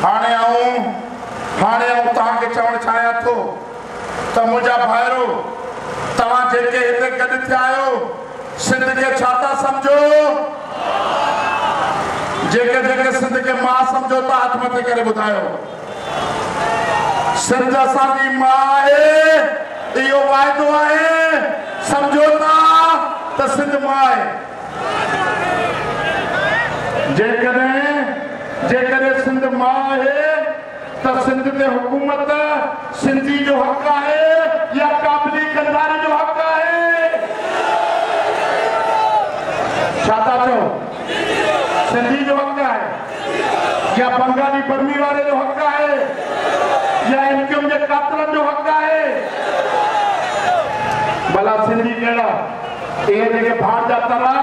हाणे आऊं तव्हांखे चवण चाहियां थो त मुंहिंजा भाइरो तव्हां जेके हिते गॾु थिया आहियो सिंध खे छा था सम्झो जेके सिंध खे मां सम्झो था हथ मथे करे ॿुधायो सिंध असांजी मां आहे इहो वाइदो आहे सम्झो था त सिंध मां आहे जेकॾहिं सिंध मां आहे त सिंध ते हुकूमत सिंधी जो हक़ आहे या काबली कंदारी जो हक़ आहे छा था चओ सिंधी जो हक़ आहे या बंगाली बर्मी वारे जो हक़ आहे या इनकम जे कातलनि जो हक़ आहे भला सिंधी कहिड़ा इहे जेके भाण जा तरा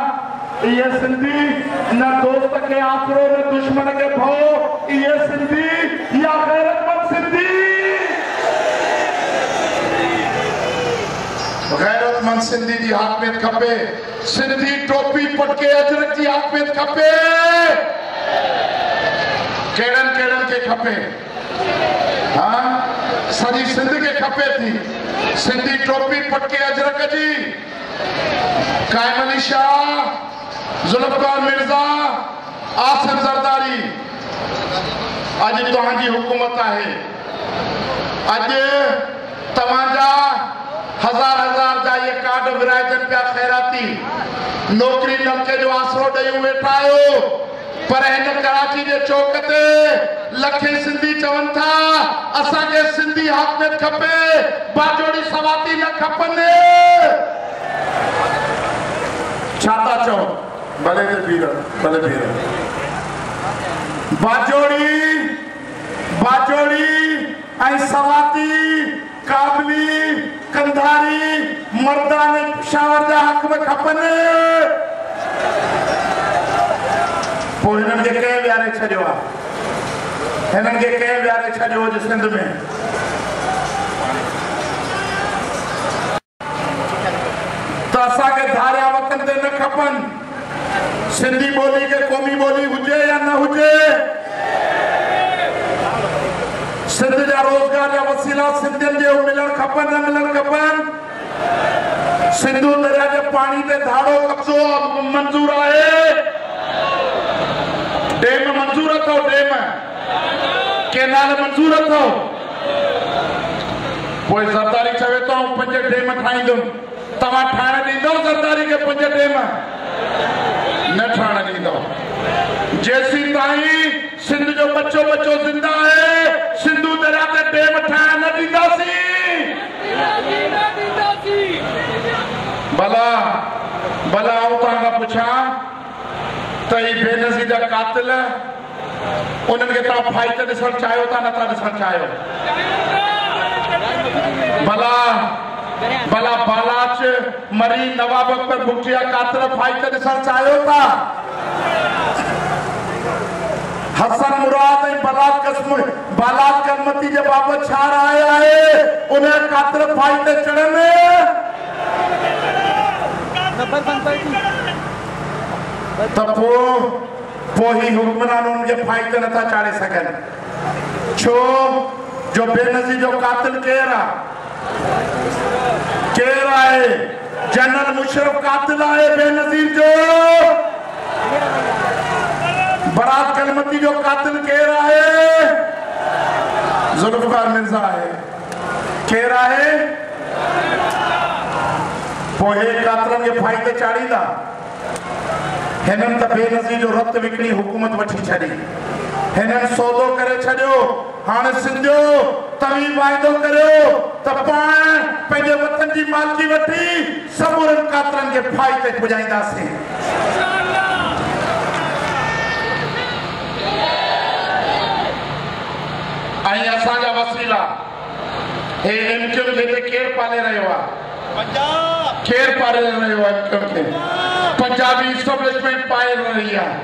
ये सिंधी न दोस्त के आसरो न दुश्मन के भो ये सिंधी या गैरतमंद सिंधी गैरतमंद सिंधी जी हाकमियत खपे सिंधी टोपी पटके अजरक जी हाकमियत खपे केड़न के खपे हाँ सॼी सिंध के खपे थी सिंधी टोपी पटके अजरक जी कायम अली शाह जुल्फकार मिर्जा आसिफ जरदारी आज तव्हांजी हुकूमत आहे आज तव्हांजा हज़ार जा ये कार्ड विराजन पिया खैराती नौकरी नमके जो आसरो ॾेई वेठा आहियो पर हिन कराची जे चौक ते लखे सिंधी चवनि था असांखे सिंधी हाकमियत खपे बाजोड़ी सवाती न खपनि छा था चओ भले भीड़ बाजोड़ी ऐं सवाती काबली कंधारी मर्दाने पेशावर जा हक़ में खपनि पोइ हिननि खे कंहिं विहारे छॾियो आहे हिननि खे कंहिं विहारे छॾियो हुजे सिंध में त असांखे धारिया वतन ते न खपनि सिंधी बोली के क़ौमी बोली हुजे या न हुजे सिंध जा रोजगार जा वसीला सिंधियुनि जे मिलण खपनि न मिलण खपनि सिंधु दरिया जे पाणी ते धाड़ो कब्ज़ो मंज़ूर आहे डेम मंज़ूर अथव डेम केनाल मंज़ूर अथव पोइ ज़रदारी चवे थो 5 डेम ठाहींदुमि तव्हां ठाहिण ॾींदव ज़रदारी खे 5 डेम न ठाहिण ॾींदव जेसी ताईं सिंध जो बच्चो ज़िंदा आहे सिंधु दरिया ते डेम ठाहिण न ॾींदासीं भला आऊं तव्हां खां पुछां त ही बेनज़ीर जा कातिल उन्हनि खे तव्हां फाइट ॾिसणु चाहियो था नथा ॾिसणु चाहियो भला बालाच मरी नवाब अकबर भुटिया कातिल फाइट ॾिसणु चाहियो था हसन मुराद ऐं बालात करमती जे बाबति छा राय आहे उन कातिल फाइट ते चढ़नि त पोइ ही हुक्मरान उन्हनि खे फाइट ते नथा चाढ़े सघनि छो जो बेनज़ीर जो कातिल केरु आहे जनरल मुशर्रफ कातिल आहे बेनज़ीर जो बरात कलमती जो कातिल केरु आहे जुल्फकार मिर्जा आहे केरु आहे पोइ हे कातिलनि खे फाइट ते चाढ़ींदा हिननि त बेनज़ीर जो रत विकिणी हुकूमत वठी छॾी हिननि सौदो करे छॾियो हाणे सिंधियो तव्हीं वाइदो करियो त पाण पंहिंजे वतन जी मालिकी वठी सभु उन्हनि कातिलनि खे फाइट ते पुॼाईंदासीं ऐं असांजा वसीला हे इनकम खे केरु पाले रहियो आहे केरु पाले रहियो आहे इनकम खे पंजाबी इस्टेब्लिशमेंट पाए रही आहे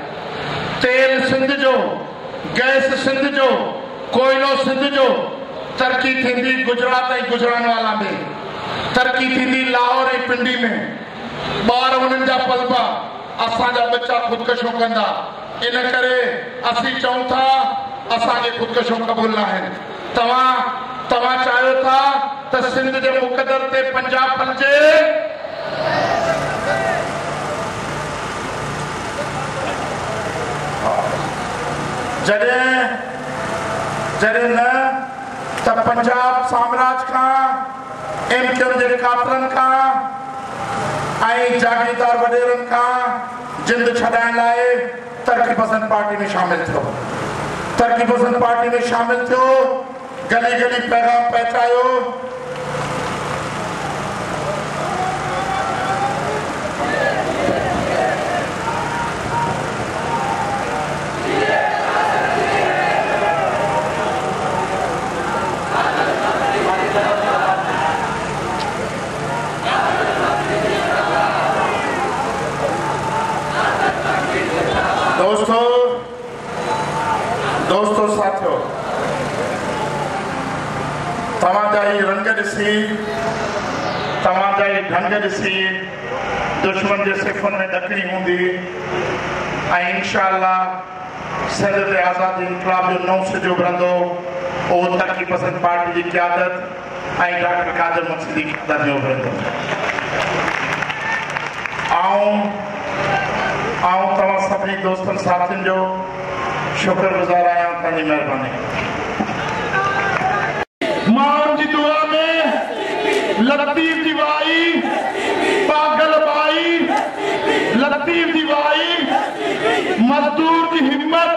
तेल सिंध जो गैस सिंध जो कोयलो सिंध जो तरक्की थींदी गुजरात ऐं गुजरानवाला में तरक्की थींदी लाहौर ऐं पिंडी में ॿार उन्हनि जा पलबा असांजा बच्चा ख़ुदकशियूं कंदा इन करे असीं चऊं था असांखे ख़ुदकशो क़बूल न आहिनि। तव्हां चाहियो था त सिंध जे मुक़दर ते पंजाब फलजे? जॾहिं न त पंजाब साम्राज्य खां एमकियम जे कातरनि खां ऐं जागीरदार वॾेरनि खां जिंद छॾाइण लाइ तरक़ी पसंद पार्टी में शामिल थियो। तरक़ी पसंद पार्टी में शामिल थियो, गली गली पैगाम पहुचायो। दोस्तों साथियों, तव्हांजा ही रंग ॾिसी, तव्हांजा ही ढंग ॾिसी दुश्मन जे सिफ़ुनि में ॾकणी हूंदी ऐं इंशाअल्लाह सिंध ते आज़ादी इनक़लाब जो नओं सिजो उभरंदो। उहो तरक़ी पसंद पार्टी जी क़यादत ऐं डॉक्टर कादर मक्सी जी क़यादत में उभरंदो। आऊं तव्हां सभिनी दोस्तनि साथियुनि जो शुक्रगुज़ार आहियां तव्हांजी महिरबानी। माण्हुनि जी दुआ में लतीफ़ जी वाई, पागल बाई, लतीफ़ जी वाई, मज़दूर की हिम्मत,